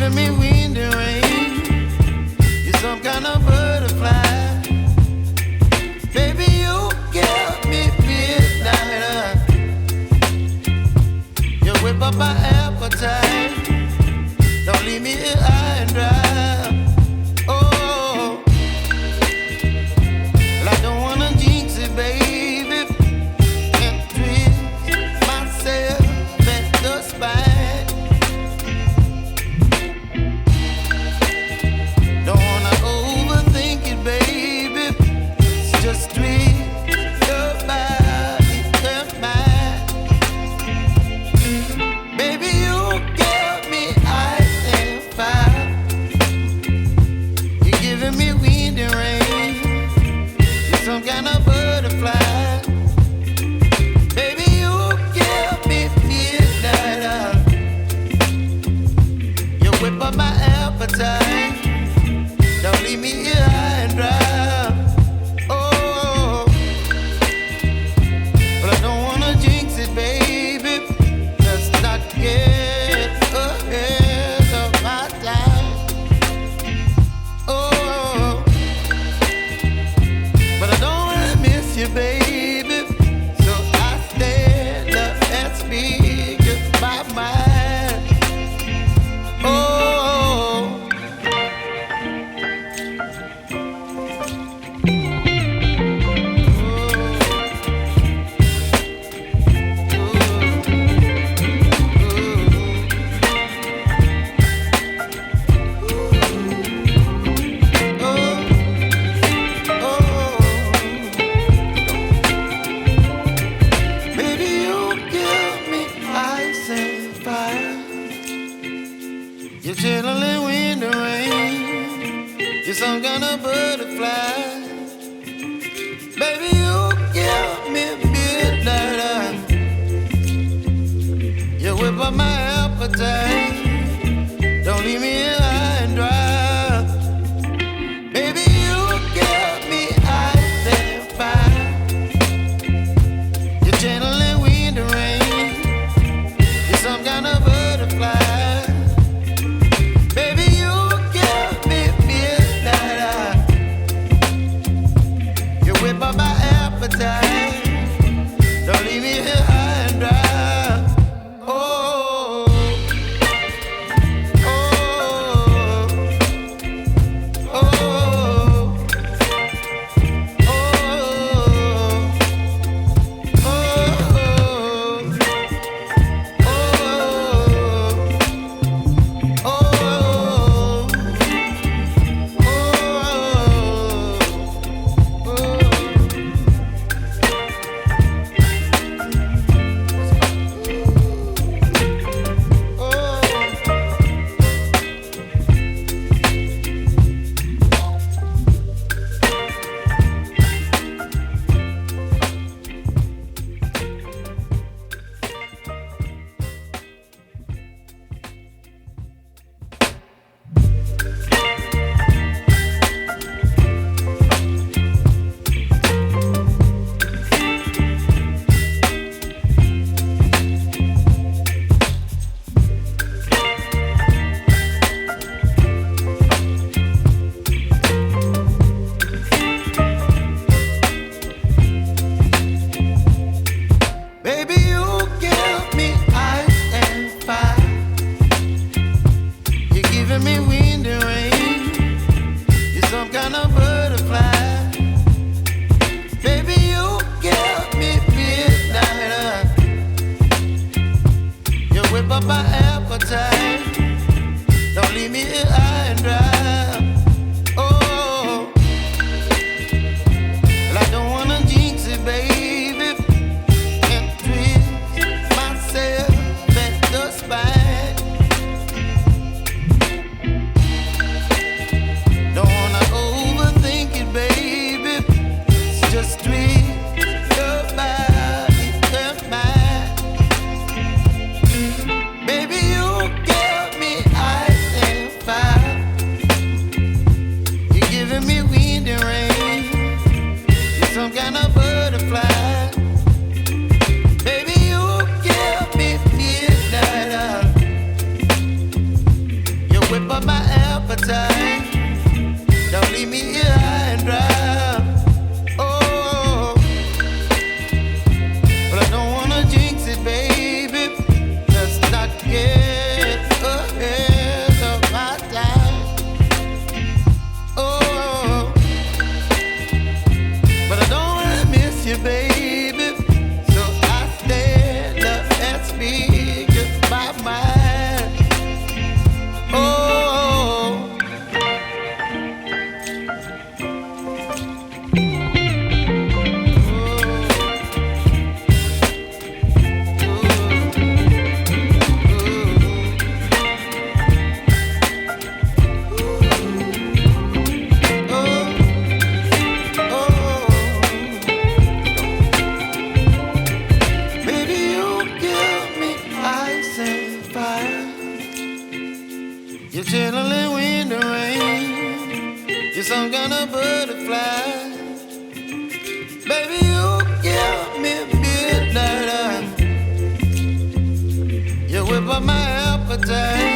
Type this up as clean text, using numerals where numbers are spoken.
giving me wind and rain. You're some kind of butterfly. Baby, you give me midnight. You whip up my appetite. Don't leave me here high and dry. Oh, well, I don't wanna jinx it, baby, and twist myself at the spine. Don't wanna overthink it, baby. It's just twist your body and mine. Baby, you give me ice and fire. You're giving me wind and rain. You're some kind of butterfly. Baby, you give me midnight. You whip up my appetite. Don't leave me here high and dry. Oh, but I don't wanna jinx it, baby. Let's not get ahead of my time. Oh, but I don't wanna miss you, baby. So I stand up and speak my mind. Oh. Baby, you give me ice and fire. You're chilling wind and rain. You're some kind of butterfly. Baby, you give me midnight. You whip up my appetite. Don't leave me here high and dry. Baby, you give me ice and fire. You're channeling wind and rain. You're some kind of butterfly. Baby, you give me midnight. You whip up my appetite. Don't leave me here high and dry. Oh, oh, up my appetite. Don't leave me here high and dry. Oh, but I don't wanna jinx it, baby. Let's not get ahead of my time. Oh, but I don't wanna miss you, baby. So I stand up and speak just my mind. Oh. You're chilling in the rain. You're some kind of butterfly. Baby, you give me midnight. You whip up my appetite.